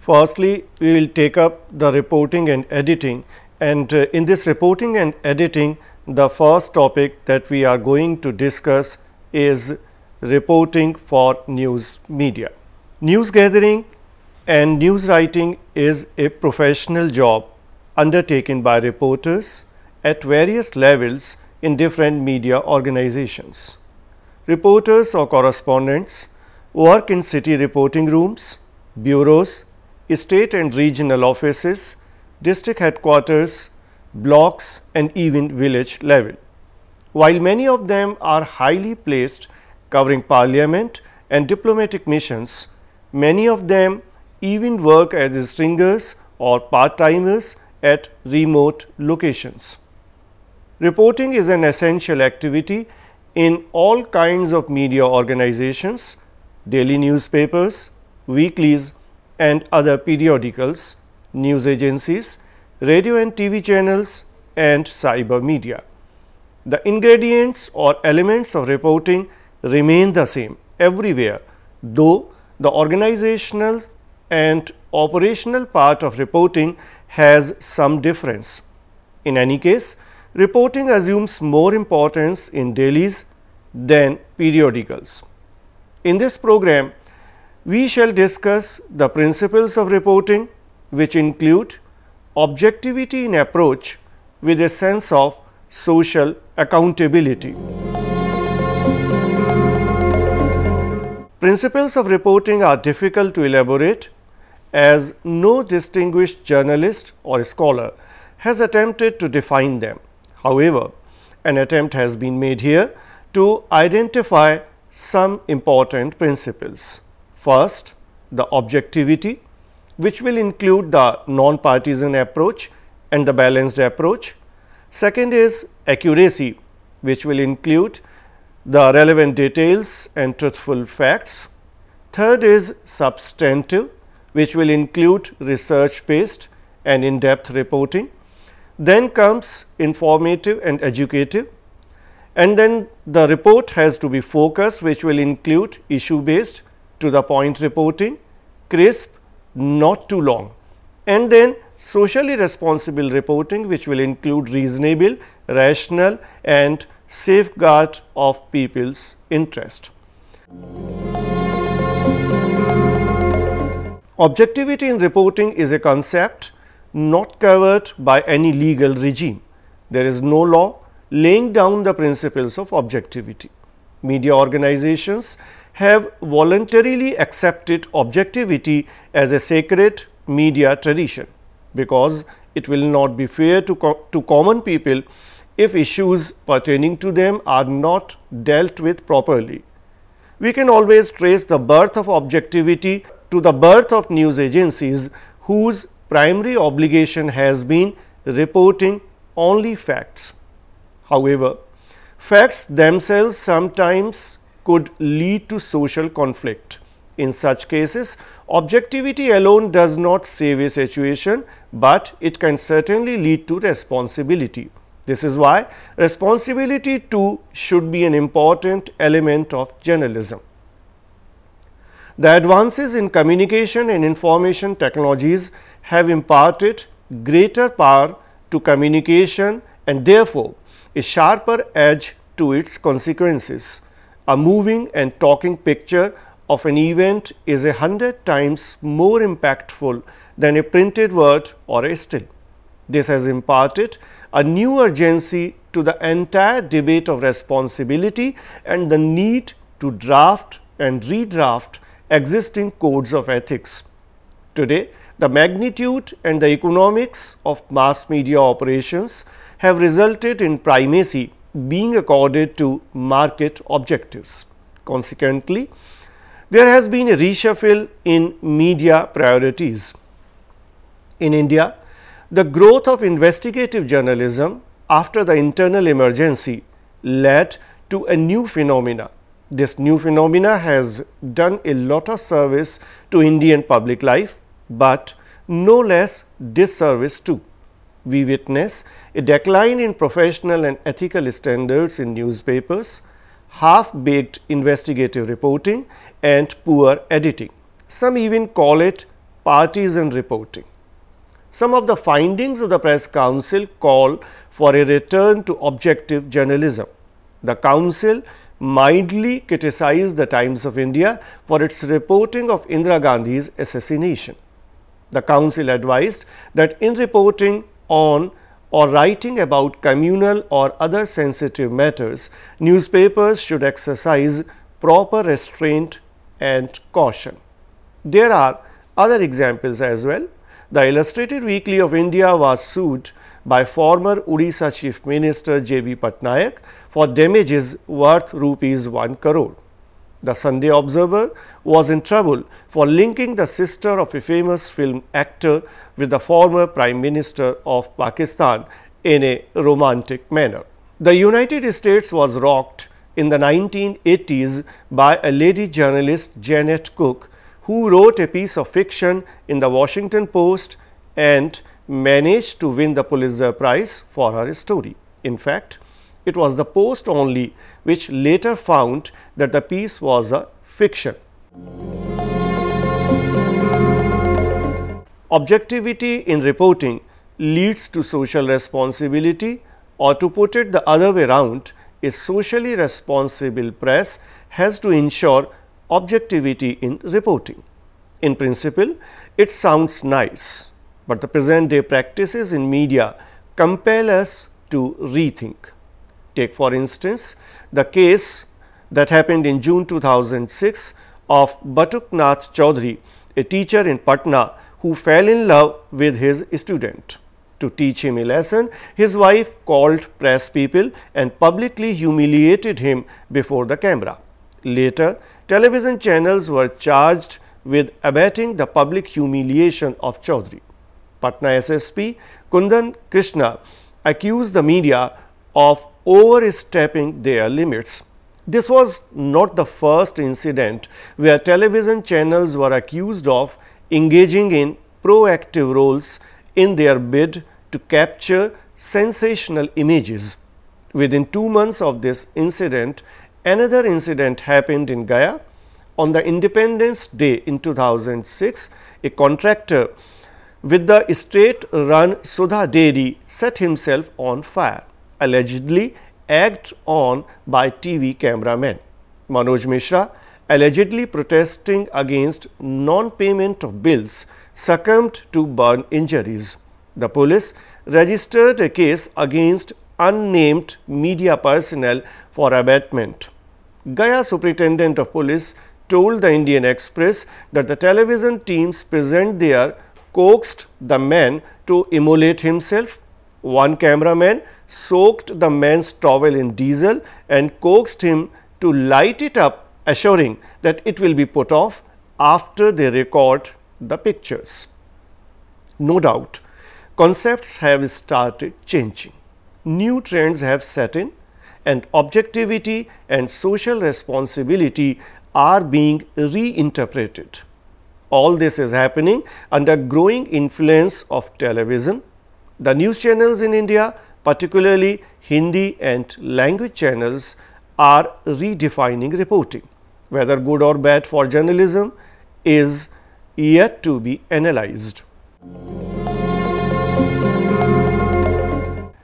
Firstly, we will take up the reporting and editing, and in this reporting and editing, the first topic that we are going to discuss is reporting for news media. News gathering and news writing is a professional job undertaken by reporters at various levels in different media organizations. Reporters or correspondents work in city reporting rooms, bureaus, state and regional offices, district headquarters, blocks and even village level. While many of them are highly placed covering parliament and diplomatic missions, many of them even work as stringers or part-timers at remote locations. Reporting is an essential activity in all kinds of media organizations, daily newspapers, weeklies and other periodicals, news agencies, radio and TV channels and cyber media. The ingredients or elements of reporting remain the same everywhere, though the organizational and operational part of reporting has some difference. In any case, reporting assumes more importance in dailies than periodicals. In this program, we shall discuss the principles of reporting, which include objectivity in approach with a sense of social accountability. Principles of reporting are difficult to elaborate, as no distinguished journalist or scholar has attempted to define them. However, an attempt has been made here to identify some important principles. First, the objectivity, which will include the non-partisan approach and the balanced approach. Second is accuracy, which will include the relevant details and truthful facts. Third is substantive, which will include research-based and in-depth reporting. Then comes informative and educative. And then the report has to be focused, which will include issue-based, to the point reporting, crisp, not too long, and then socially responsible reporting, which will include reasonable, rational and safeguard of people's interest. Objectivity in reporting is a concept not covered by any legal regime. There is no law laying down the principles of objectivity. Media organizations have voluntarily accepted objectivity as a sacred media tradition, because it will not be fair to common people if issues pertaining to them are not dealt with properly. We can always trace the birth of objectivity to the birth of news agencies whose primary obligation has been reporting only facts. However, facts themselves sometimes could lead to social conflict. In such cases, objectivity alone does not save a situation, but it can certainly lead to responsibility. This is why responsibility too should be an important element of journalism. The advances in communication and information technologies have imparted greater power to communication and therefore a sharper edge to its consequences. A moving and talking picture of an event is 100 times more impactful than a printed word or a still. This has imparted a new urgency to the entire debate of responsibility and the need to draft and redraft existing codes of ethics. Today, the magnitude and the economics of mass media operations have resulted in primacy being accorded to market objectives. Consequently, there has been a reshuffle in media priorities. In India, the growth of investigative journalism after the internal emergency led to a new phenomena. This new phenomena has done a lot of service to Indian public life, but no less disservice too. We witness a decline in professional and ethical standards in newspapers, half-baked investigative reporting and poor editing. Some even call it partisan reporting. Some of the findings of the Press Council call for a return to objective journalism. The Council mildly criticized the Times of India for its reporting of Indira Gandhi's assassination. The Council advised that in reporting on or writing about communal or other sensitive matters, newspapers should exercise proper restraint and caution. There are other examples as well. The Illustrated Weekly of India was sued by former Odisha Chief Minister J.B. Patnaik for damages worth rupees 1 crore. The Sunday Observer was in trouble for linking the sister of a famous film actor with the former Prime Minister of Pakistan in a romantic manner. The United States was rocked in the 1980s by a lady journalist, Janet Cook, who wrote a piece of fiction in the Washington Post and managed to win the Pulitzer Prize for her story. In fact, it was the Post only which later found that the piece was a fiction. Objectivity in reporting leads to social responsibility, or to put it the other way around, a socially responsible press has to ensure objectivity in reporting. In principle, it sounds nice, but the present day practices in media compel us to rethink. Take for instance the case that happened in June 2006 of Batuknath Chaudhary, a teacher in Patna who fell in love with his student. To teach him a lesson, his wife called press people and publicly humiliated him before the camera. Later, television channels were charged with abetting the public humiliation of Chaudhary. Patna SSP Kundan Krishna accused the media of overstepping their limits. This was not the first incident where television channels were accused of engaging in proactive roles in their bid to capture sensational images. Within 2 months of this incident, another incident happened in Gaya. On the Independence Day in 2006, a contractor with the state-run Sudha Dairy set himself on fire, allegedly egged on by TV cameramen. Manoj Mishra, allegedly protesting against non-payment of bills, succumbed to burn injuries. The police registered a case against unnamed media personnel for abetment. Gaya Superintendent of Police told the Indian Express that the television teams present there coaxed the man to immolate himself. One cameraman soaked the man's towel in diesel and coaxed him to light it up, assuring that it will be put off after they record the pictures. No doubt, concepts have started changing. New trends have set in, and objectivity and social responsibility are being reinterpreted. All this is happening under growing influence of television. The news channels in India, particularly Hindi and language channels, are redefining reporting. Whether good or bad for journalism is yet to be analyzed.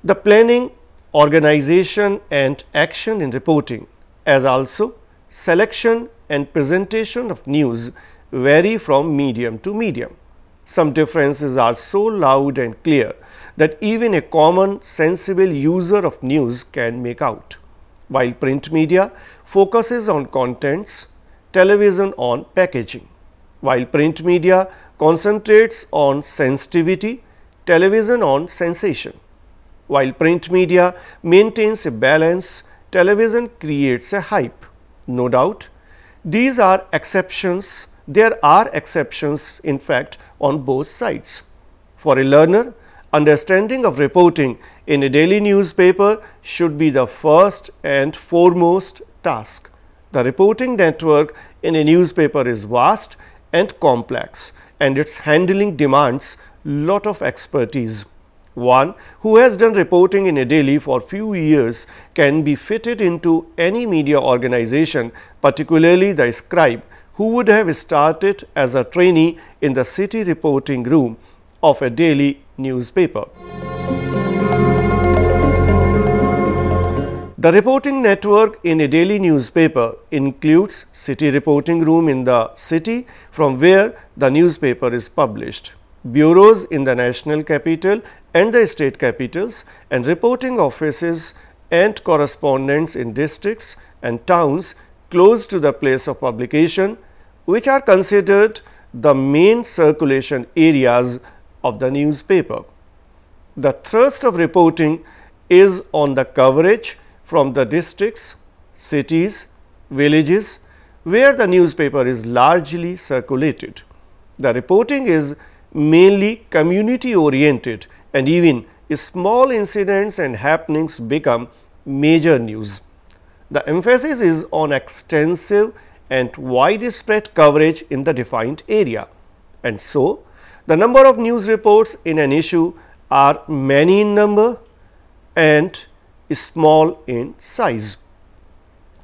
The planning, organization and action in reporting, as also selection and presentation of news, vary from medium to medium. Some differences are so loud and clear that even a common sensible user of news can make out. While print media focuses on contents, television on packaging. While print media concentrates on sensitivity, television on sensation. While print media maintains a balance, television creates a hype. No doubt, these are exceptions. There are exceptions, in fact, on both sides. For a learner, understanding of reporting in a daily newspaper should be the first and foremost task. The reporting network in a newspaper is vast and complex, and its handling demands lot of expertise. One who has done reporting in a daily for few years can be fitted into any media organization, particularly the scribe who would have started as a trainee in the city reporting room of a daily newspaper. The reporting network in a daily newspaper includes city reporting room in the city from where the newspaper is published, bureaus in the national capital and the state capitals, and reporting offices and correspondents in districts and towns close to the place of publication, which are considered the main circulation areas of the newspaper. The thrust of reporting is on the coverage from the districts, cities, villages where the newspaper is largely circulated. The reporting is mainly community oriented, and even small incidents and happenings become major news. The emphasis is on extensive and widespread coverage in the defined area, and so the number of news reports in an issue are many in number and small in size.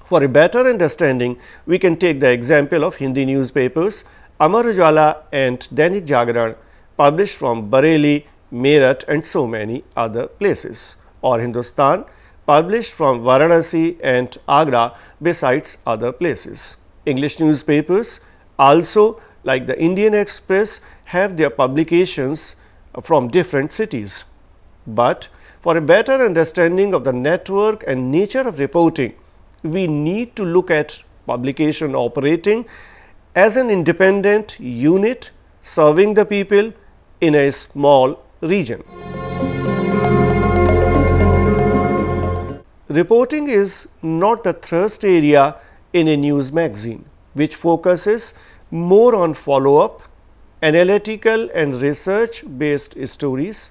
For a better understanding, we can take the example of Hindi newspapers Amar Ujala and Dainik Jagran, published from Bareilly, Meerut and so many other places, or Hindustan, published from Varanasi and Agra besides other places. English newspapers also, like the Indian Express, have their publications from different cities. But for a better understanding of the network and nature of reporting, we need to look at publication operating as an independent unit serving the people in a small region. Reporting is not the thrust area in a news magazine, which focuses more on follow-up, analytical and research-based stories.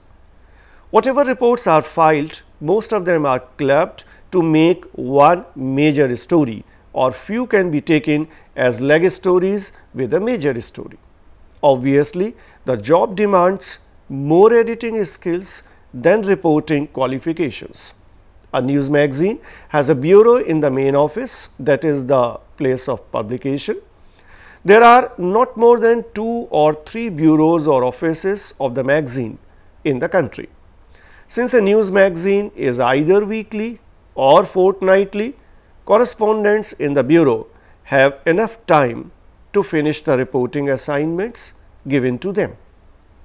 Whatever reports are filed, most of them are clubbed to make one major story, or few can be taken as leg stories with a major story. Obviously, the job demands more editing skills than reporting qualifications. A news magazine has a bureau in the main office, that is the place of publication. There are not more than 2 or 3 bureaus or offices of the magazine in the country. Since a news magazine is either weekly or fortnightly, correspondents in the bureau have enough time to finish the reporting assignments given to them,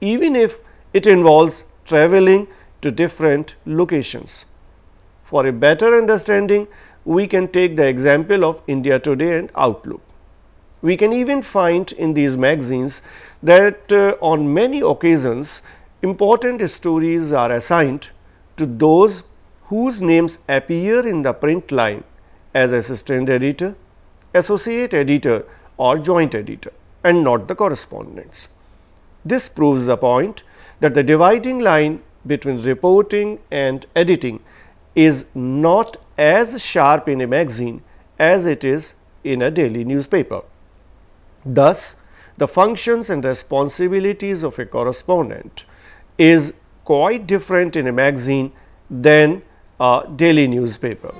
even if it involves traveling to different locations. For a better understanding, we can take the example of India Today and Outlook. We can even find in these magazines that on many occasions important stories are assigned to those whose names appear in the print line as assistant editor, associate editor or joint editor, and not the correspondents. This proves the point that the dividing line between reporting and editing is not as sharp in a magazine as it is in a daily newspaper. Thus, the functions and responsibilities of a correspondent is quite different in a magazine than a daily newspaper.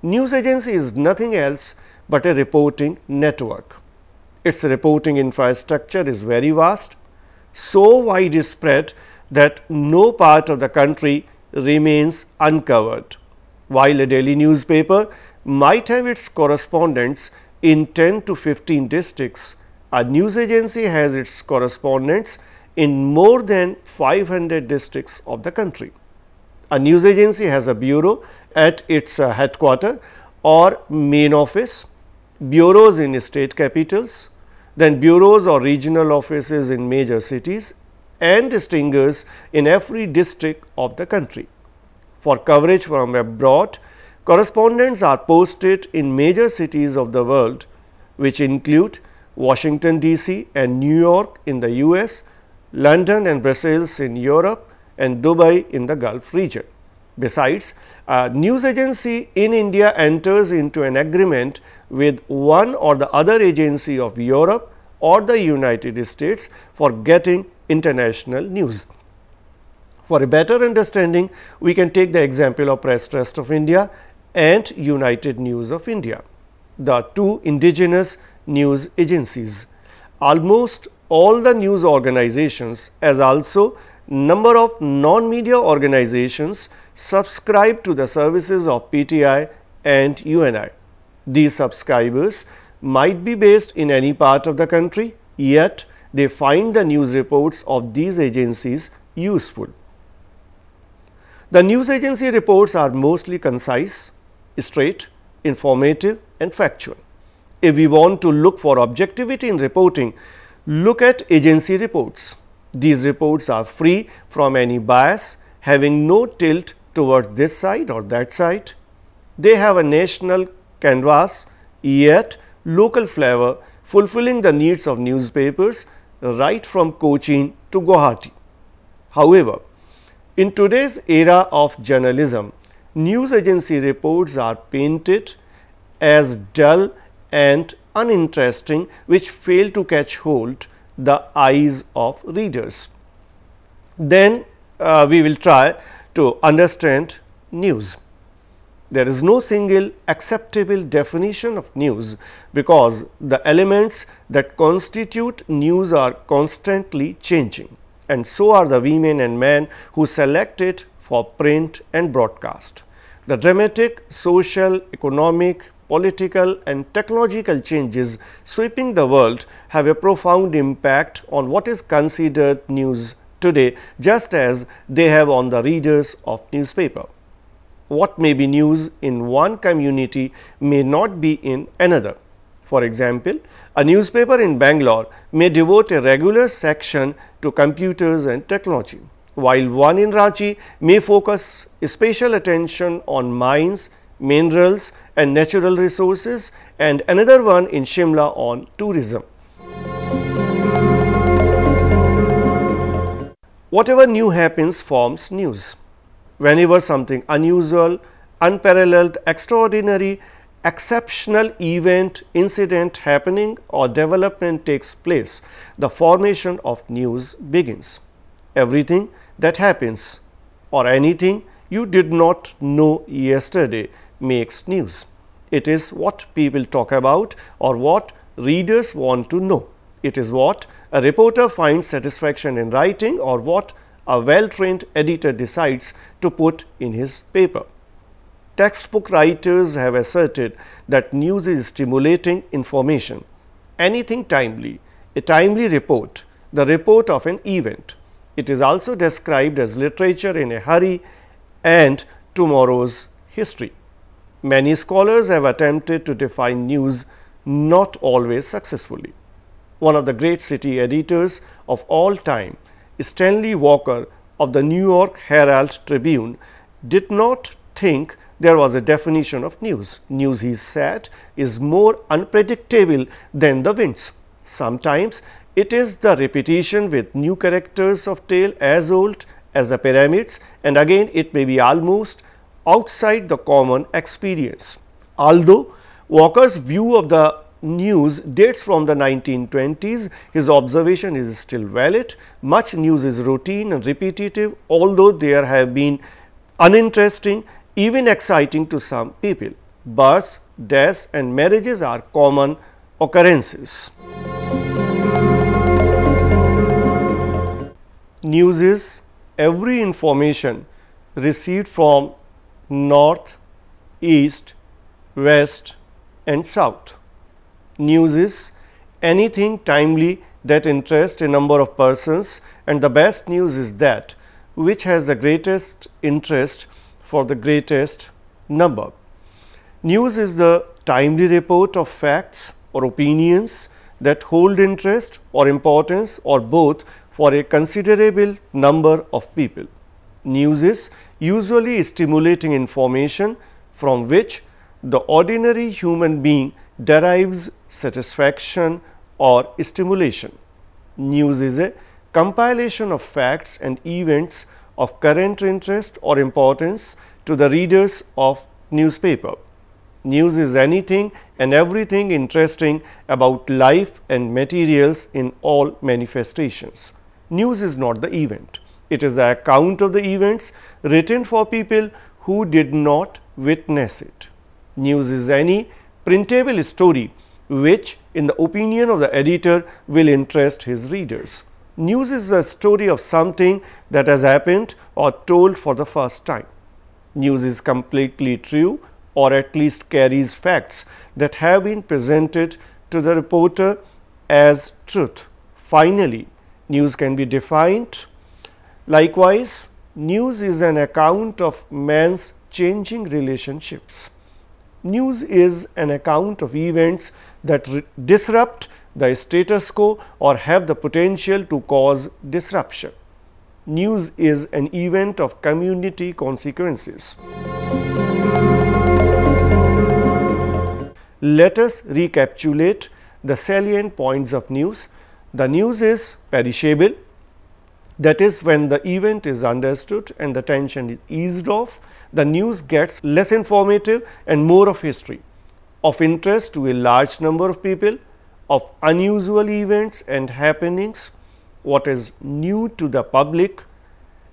News agency is nothing else but a reporting network. Its reporting infrastructure is very vast, so widespread that no part of the country remains uncovered. While a daily newspaper might have its correspondents in 10 to 15 districts, a news agency has its correspondents in more than 500 districts of the country. A news agency has a bureau at its headquarters or main office, bureaus in state capitals, then bureaus or regional offices in major cities, and stingers in every district of the country. For coverage from abroad, correspondents are posted in major cities of the world, which include Washington DC and New York in the US, London and Brussels in Europe, and Dubai in the Gulf region. Besides, a news agency in India enters into an agreement with one or the other agency of Europe or the United States for getting international news. For a better understanding, we can take the example of Press Trust of India and United News of India, the two indigenous news agencies. Almost all the news organizations as also number of non-media organizations subscribe to the services of PTI and UNI. These subscribers might be based in any part of the country, yet they find the news reports of these agencies useful. The news agency reports are mostly concise, straight, informative and factual. If we want to look for objectivity in reporting, look at agency reports. These reports are free from any bias, having no tilt towards this side or that side. They have a national canvas, yet local flavor, fulfilling the needs of newspapers right from Cochin to Guwahati. However, in today's era of journalism, news agency reports are painted as dull and uninteresting, which fail to catch hold the eyes of readers. Then we will try to understand news. There is no single acceptable definition of news because the elements that constitute news are constantly changing, and so are the women and men who select it for print and broadcast. The dramatic social, economic, political and technological changes sweeping the world have a profound impact on what is considered news today, just as they have on the readers of newspaper. What may be news in one community may not be in another. For example, a newspaper in Bangalore may devote a regular section to computers and technology, while one in Ranchi may focus special attention on mines, minerals and natural resources, and another one in Shimla on tourism. Whatever new happens forms news. Whenever something unusual, unparalleled, extraordinary, exceptional event, incident happening or development takes place, the formation of news begins. Everything that happens or anything you did not know yesterday makes news. It is what people talk about or what readers want to know. It is what a reporter finds satisfaction in writing or what a well-trained editor decides to put in his paper. Textbook writers have asserted that news is stimulating information, anything timely, a timely report, the report of an event. It is also described as literature in a hurry and tomorrow's history. Many scholars have attempted to define news, not always successfully. One of the great city editors of all time, Stanley Walker of the New York Herald Tribune, did not think there was a definition of news. News, he said, is more unpredictable than the winds. Sometimes it is the repetition with new characters of tale as old as the pyramids, and again it may be almost outside the common experience. Although Walker's view of the news dates from the 1920s, his observation is still valid. Much news is routine and repetitive, although there have been uninteresting, even exciting to some people. Births, deaths and marriages are common occurrences. News is every information received from north, east, west and south. News is anything timely that interests a number of persons, and the best news is that which has the greatest interest for the greatest number. News is the timely report of facts or opinions that hold interest or importance or both for a considerable number of people. News is usually stimulating information from which the ordinary human being derives satisfaction or stimulation. News is a compilation of facts and events of current interest or importance to the readers of newspaper. News is anything and everything interesting about life and materials in all manifestations. News is not the event. It is the account of the events written for people who did not witness it. News is any printable story which, in the opinion of the editor, will interest his readers. News is the story of something that has happened or told for the first time. News is completely true, or at least carries facts that have been presented to the reporter as truth. Finally, news can be defined. Likewise, news is an account of man's changing relationships. News is an account of events that disrupt the status quo or have the potential to cause disruption. News is an event of community consequences. Let us recapitulate the salient points of news. The news is perishable, that is, when the event is understood and the tension is eased off, the news gets less informative and more of history, of interest to a large number of people, of unusual events and happenings, what is new to the public,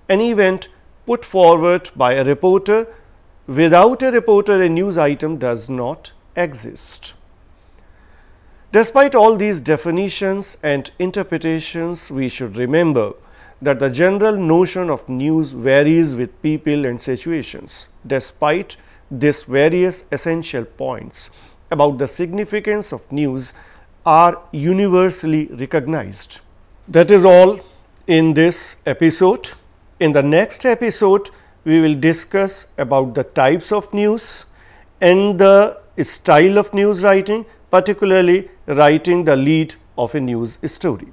an event put forward by a reporter. Without a reporter, a news item does not exist. Despite all these definitions and interpretations, we should remember that the general notion of news varies with people and situations. Despite these various essential points about the significance of news are universally recognized. That is all in this episode. In the next episode, we will discuss about the types of news and the style of news writing, particularly writing the lead of a news story.